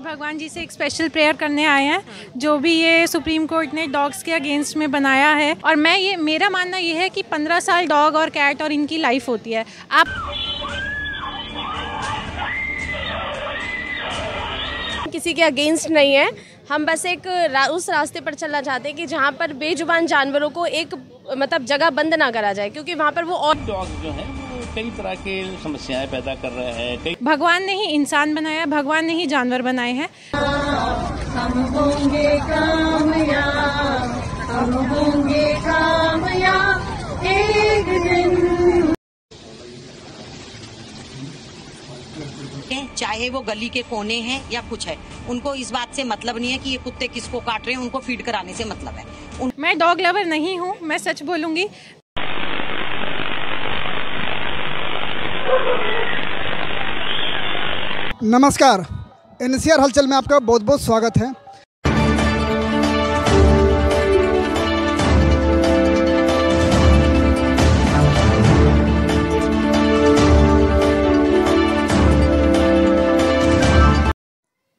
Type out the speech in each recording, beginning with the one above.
भगवान जी से एक स्पेशल प्रेयर करने आए हैं, जो भी ये सुप्रीम कोर्ट ने डॉग्स के अगेंस्ट में बनाया है। और मेरा मानना ये है कि 15 साल डॉग और कैट और इनकी लाइफ होती है। आप किसी के अगेंस्ट नहीं है, हम बस एक उस रास्ते पर चलना चाहते हैं कि जहाँ पर बेजुबान जानवरों को एक मतलब जगह बंद ना करा जाए, क्योंकि वहाँ पर वो और डॉग जो है वो कई तरह के समस्याएं पैदा कर रहे हैं। भगवान ने ही इंसान बनाया, भगवान ने ही जानवर बनाए हैं। हम होंगे कामयाब, हम होंगे कामयाब एक दिन। चाहे वो गली के कोने हैं या कुछ है, उनको इस बात से मतलब नहीं है कि ये कुत्ते किसको काट रहे हैं, उनको फीड कराने से मतलब है। मैं डॉग लवर नहीं हूँ, मैं सच बोलूँगी। नमस्कार, एनसीआर हलचल में आपका बहुत बहुत स्वागत है।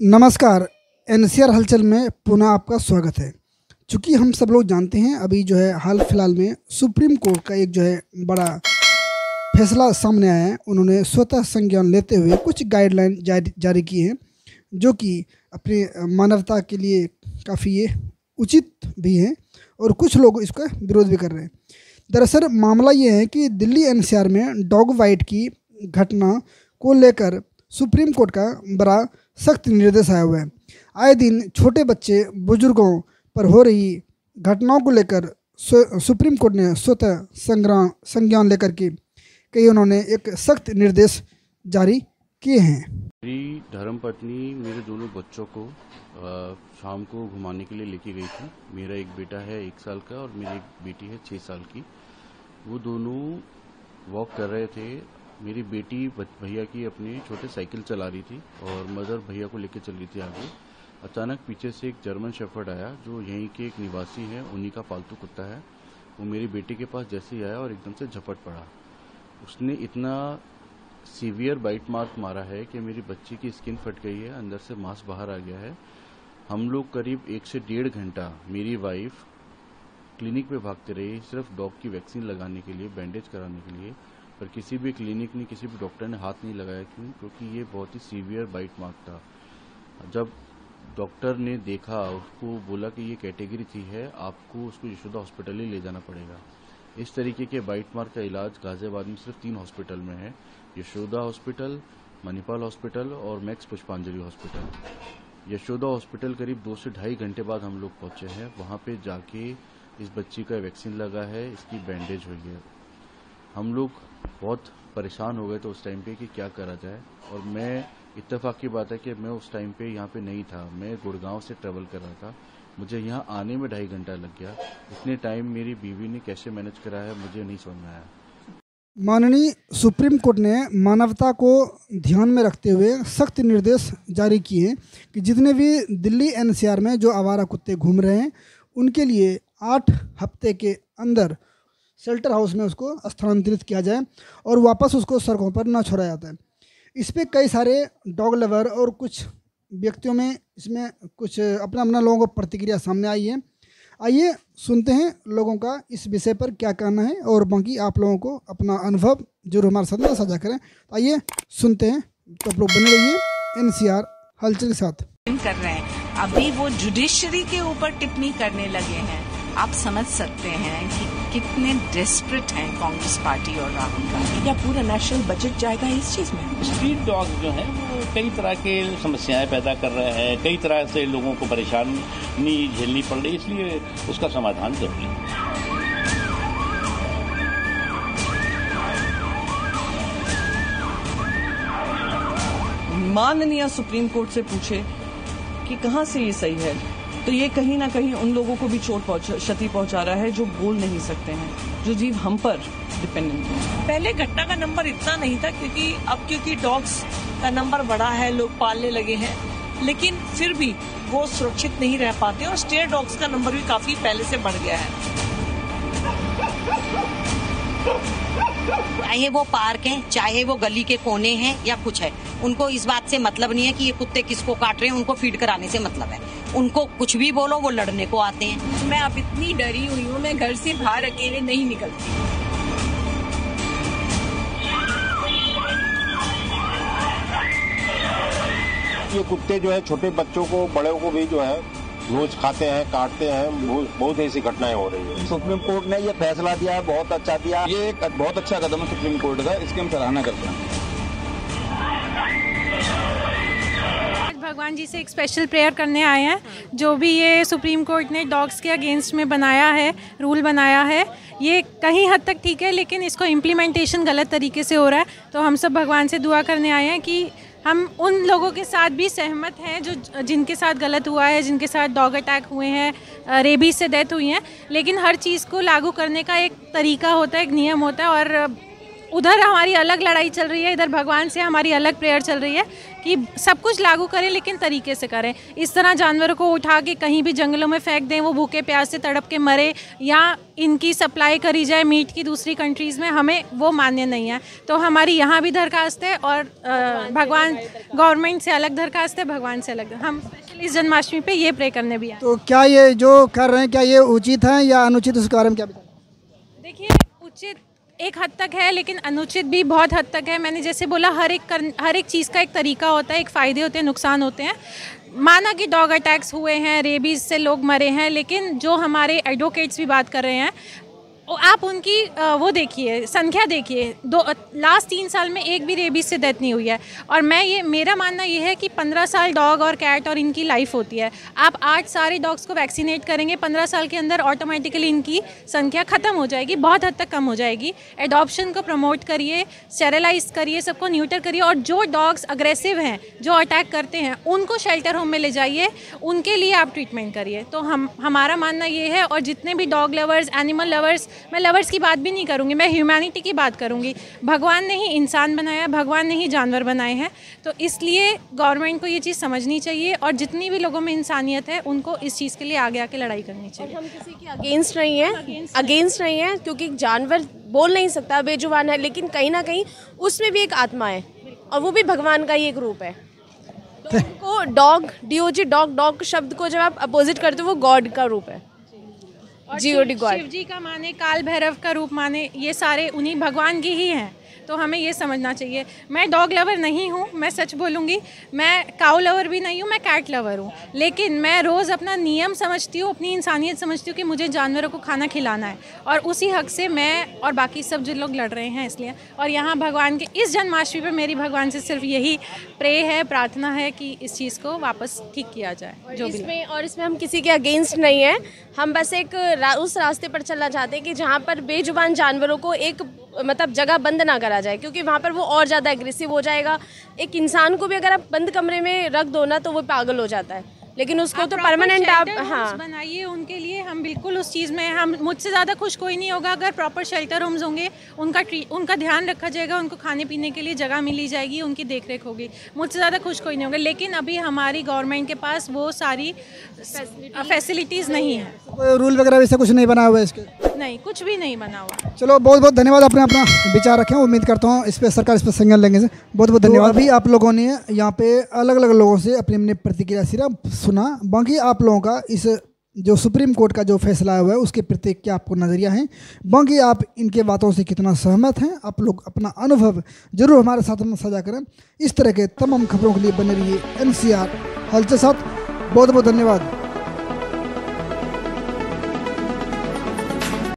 नमस्कार, एनसीआर हलचल में पुनः आपका स्वागत है। चूँकि हम सब लोग जानते हैं, अभी जो है हाल फिलहाल में सुप्रीम कोर्ट का एक जो है बड़ा फैसला सामने आया है। उन्होंने स्वतः संज्ञान लेते हुए कुछ गाइडलाइन जारी की हैं, जो कि अपनी मानवता के लिए काफ़ी ये उचित भी हैं और कुछ लोग इसका विरोध भी कर रहे हैं। दरअसल मामला ये है कि दिल्ली एनसीआर में डॉग बाइट की घटना को लेकर सुप्रीम कोर्ट का बड़ा सख्त निर्देश आया हुआ है। आए दिन छोटे बच्चे बुजुर्गों पर हो रही घटनाओं को लेकर सुप्रीम कोर्ट ने स्वतः संज्ञान लेकर के उन्होंने एक सख्त निर्देश जारी किए हैं। मेरी धर्मपत्नी मेरे दोनों बच्चों को शाम को घुमाने के लिए लेके गई थी। मेरा एक बेटा है 1 साल का और मेरी एक बेटी है 6 साल की। वो दोनों वॉक कर रहे थे। मेरी बेटी भैया की अपनी छोटे साइकिल चला रही थी और मदर भैया को लेके चल रही थी आगे। अचानक पीछे से एक जर्मन शेफर्ड आया, जो यहीं के एक निवासी है, उन्हीं का पालतू कुत्ता है। वो मेरी बेटी के पास जैसे ही आया और एकदम से झपट पड़ा। उसने इतना सीवियर बाइट मार्क मारा है कि मेरी बच्ची की स्किन फट गई है, अंदर से मांस बाहर आ गया है। हम लोग करीब 1 से 1.5 घंटा मेरी वाइफ क्लिनिक पे भागते रही, सिर्फ डॉग की वैक्सीन लगाने के लिए, बैंडेज कराने के लिए। पर किसी भी क्लिनिक ने, किसी भी डॉक्टर ने हाथ नहीं लगाया। क्यों? क्योंकि ये बहुत ही सीवियर बाइट मार्क था। जब डॉक्टर ने देखा, उसको बोला कि ये कैटेगरी 3 है, आपको उसको यशोदा हॉस्पिटल ही ले जाना पड़ेगा। इस तरीके के बाइट मार्क का इलाज गाजियाबाद में सिर्फ 3 हॉस्पिटल में है, यशोदा हॉस्पिटल, मणिपाल हॉस्पिटल और मैक्स पुष्पांजलि हॉस्पिटल। यशोदा हॉस्पिटल करीब 2 से 2.5 घंटे बाद हम लोग पहुंचे हैं। वहां पे जाके इस बच्ची का वैक्सीन लगा है, इसकी बैंडेज हुई है। हम लोग बहुत परेशान हो गए थे उस टाइम पे कि क्या करा जाए। और मैं, इत्तेफाक की बात है कि मैं उस टाइम पे यहाँ पे नहीं था, मैं गुड़गांव से ट्रेवल कर रहा था। मुझे यहाँ आने में 2.5 घंटा लग गया। इतने टाइम मेरी बीवी ने कैसे मैनेज करा है, मुझे नहीं समझ में आया। माननीय सुप्रीम कोर्ट ने मानवता को ध्यान में रखते हुए सख्त निर्देश जारी किए हैं कि जितने भी दिल्ली एनसीआर में जो आवारा कुत्ते घूम रहे हैं, उनके लिए 8 हफ्ते के अंदर शेल्टर हाउस में उसको स्थानांतरित किया जाए और वापस उसको सड़कों पर न छोड़ा जाता है। इस पे कई सारे डॉग लवर और कुछ व्यक्तियों में इसमें कुछ अपना लोगों को प्रतिक्रिया सामने आई है। आइए सुनते हैं लोगों का इस विषय पर क्या कहना है और बाकी आप लोगों को अपना अनुभव जरूर हमारे साथ में साझा करें। आइए सुनते हैं, तो आप लोग बने रहिए एनसीआर हलचल के साथ। कर रहे हैं अभी वो जुडिशरी के ऊपर टिप्पणी करने लगे हैं। आप समझ सकते हैं कि कितने डेस्परेट हैं कांग्रेस पार्टी और राहुल गांधी। क्या पूरा नेशनल बजट जाएगा इस चीज में? स्ट्रीट डॉग जो है वो कई तरह के समस्याएं पैदा कर रहे हैं, कई तरह से लोगों को परेशानी झेलनी पड़ रही है, इसलिए उसका समाधान जरूरी है। माननीय सुप्रीम कोर्ट से पूछे कि कहां से ये सही है, तो ये कहीं ना कहीं उन लोगों को भी क्षति पहुंचा रहा है जो बोल नहीं सकते हैं, जो जीव हम पर डिपेंडेंट है। पहले घटना का नंबर इतना नहीं था, क्योंकि डॉग्स का नंबर बढ़ा है, लोग पालने लगे हैं, लेकिन फिर भी वो सुरक्षित नहीं रह पाते और स्ट्रे डॉग्स का नंबर भी काफी पहले से बढ़ गया है। चाहे वो पार्क है, चाहे वो गली के कोने हैं या कुछ है, उनको इस बात से मतलब नहीं है कि ये कुत्ते किसको काट रहे हैं, उनको फीड कराने से मतलब है। उनको कुछ भी बोलो वो लड़ने को आते हैं। मैं अब इतनी डरी हुई हूँ, मैं घर से बाहर अकेले नहीं निकलती। ये कुत्ते जो है छोटे बच्चों को, बड़े को भी जो है रोज खाते हैं, काटते हैं। बहुत ऐसी घटनाएं हो रही है। सुप्रीम कोर्ट ने ये फैसला दिया है, बहुत अच्छा दिया। ये एक बहुत अच्छा कदम है सुप्रीम कोर्ट का, इसकी हम सराहना करते हैं। भगवान जी से एक स्पेशल प्रेयर करने आए हैं। जो भी ये सुप्रीम कोर्ट ने डॉग्स के अगेंस्ट में बनाया है, रूल बनाया है, ये कहीं हद तक ठीक है, लेकिन इसको इम्प्लीमेंटेशन गलत तरीके से हो रहा है। तो हम सब भगवान से दुआ करने आए हैं कि हम उन लोगों के साथ भी सहमत हैं जो जिनके साथ गलत हुआ है, जिनके साथ डॉग अटैक हुए हैं, रेबीज से डेथ हुई हैं, लेकिन हर चीज़ को लागू करने का एक तरीका होता है, एक नियम होता है। और उधर हमारी अलग लड़ाई चल रही है, इधर भगवान से हमारी अलग प्रेयर चल रही है कि सब कुछ लागू करें लेकिन तरीके से करें। इस तरह जानवरों को उठा के कहीं भी जंगलों में फेंक दें, वो भूखे प्यास से तड़प के मरे, या इनकी सप्लाई करी जाए मीट की दूसरी कंट्रीज़ में, हमें वो मान्य नहीं है। तो हमारी यहाँ भी दरखास्त है और भगवान गवर्नमेंट से अलग दरखास्त है, भगवान से अलग। हम स्पेशली इस जन्माष्टमी पे ये प्रे करने भी आए। तो क्या ये जो कर रहे हैं, क्या ये उचित है या अनुचित, उसके बारे में क्या बताएं? देखिए, उचित एक हद तक है, लेकिन अनुचित भी बहुत हद तक है। मैंने जैसे बोला, हर एक चीज़ का एक तरीका होता है, एक फ़ायदे होते हैं, नुकसान होते हैं। माना कि डॉग अटैक्स हुए हैं, रेबीज़ से लोग मरे हैं, लेकिन जो हमारे एडवोकेट्स भी बात कर रहे हैं, आप उनकी वो देखिए, संख्या देखिए, लास्ट 3 साल में एक भी रेबीज से डेथ नहीं हुई है। और मेरा मानना ये है कि 15 साल डॉग और कैट और इनकी लाइफ होती है। आप 8 सारे डॉग्स को वैक्सीनेट करेंगे, 15 साल के अंदर ऑटोमेटिकली इनकी संख्या ख़त्म हो जाएगी, बहुत हद तक कम हो जाएगी। एडॉप्शन को प्रमोट करिए, स्टेरिलाइज करिए, सबको न्यूटर करिए, और जो डॉग्स अग्रेसिव हैं, जो अटैक करते हैं, उनको शेल्टर होम में ले जाइए, उनके लिए आप ट्रीटमेंट करिए। तो हमारा मानना ये है। और जितने भी डॉग लवर्स, एनिमल लवर्स, मैं लवर्स की बात भी नहीं करूँगी, मैं ह्यूमैनिटी की बात करूँगी। भगवान ने ही इंसान बनाया, भगवान ने ही जानवर बनाए हैं, तो इसलिए गवर्नमेंट को ये चीज़ समझनी चाहिए, और जितनी भी लोगों में इंसानियत है उनको इस चीज़ के लिए आगे आके लड़ाई करनी चाहिए। हम किसी के अगेंस्ट नहीं है, क्योंकि जानवर बोल नहीं सकता, बेजुबान है, लेकिन कहीं ना कहीं उसमें भी एक आत्मा है, और वो भी भगवान का ही एक रूप है। तो उनको डॉग, DOG, डॉग शब्द को जब आप अपोजिट करते हो, वो गॉड का रूप है। शिव जी का माने, काल भैरव का रूप माने, ये सारे उन्हीं भगवान की ही हैं। तो हमें ये समझना चाहिए। मैं डॉग लवर नहीं हूँ, मैं सच बोलूँगी, मैं काऊ लवर भी नहीं हूँ, मैं कैट लवर हूँ, लेकिन मैं रोज़ अपना नियम समझती हूँ, अपनी इंसानियत समझती हूँ कि मुझे जानवरों को खाना खिलाना है, और उसी हक से मैं और बाकी सब जो लोग लड़ रहे हैं इसलिए। और यहाँ भगवान के इस जन्माष्टमी पे मेरी भगवान से सिर्फ यही प्रे है, प्रार्थना है कि इस चीज़ को वापस ठीक किया जाए। जो इसमें हम किसी के अगेंस्ट नहीं है, हम बस एक उस रास्ते पर चलना चाहते हैं कि जहाँ पर बेजुबान जानवरों को एक मतलब जगह बंद ना करा जाए, क्योंकि वहाँ पर वो और ज़्यादा एग्रेसिव हो जाएगा। एक इंसान को भी अगर आप बंद कमरे में रख दो ना, तो वो पागल हो जाता है, लेकिन उसको तो परमानेंट आप बनाइए उनके लिए। हम बिल्कुल उस चीज़ में, हम मुझसे ज़्यादा खुश कोई नहीं होगा अगर प्रॉपर शेल्टर होम्स होंगे, उनका ध्यान रखा जाएगा, उनको खाने पीने के लिए जगह मिली जाएगी, उनकी देखरेख होगी। मुझसे ज़्यादा खुश कोई नहीं होगा, लेकिन अभी हमारी गवर्नमेंट के पास वो सारी फैसिलिटीज़ नहीं है। रूल वगैरह वैसा कुछ नहीं बना हुआ है इसके? नहीं, कुछ भी नहीं बना हुआ। चलो, बहुत बहुत धन्यवाद, अपने अपना विचार रखें। उम्मीद करता हूँ इस पर सरकार इस पर संज्ञान लेंगे से। बहुत बहुत धन्यवाद। अभी आप लोगों ने यहाँ पे अलग अलग लोगों से अपनी अपनी प्रतिक्रिया सिर्फ सुना, बाकी आप लोगों का इस जो सुप्रीम कोर्ट का जो फैसला हुआ है उसके प्रति क्या आपको नज़रिया है, बाकी आप इनके बातों से कितना सहमत हैं, आप लोग अपना अनुभव जरूर हमारे साथ में साझा करें। इस तरह के तमाम खबरों के लिए बने रहिए NCR हलचल साथ। बहुत बहुत धन्यवाद।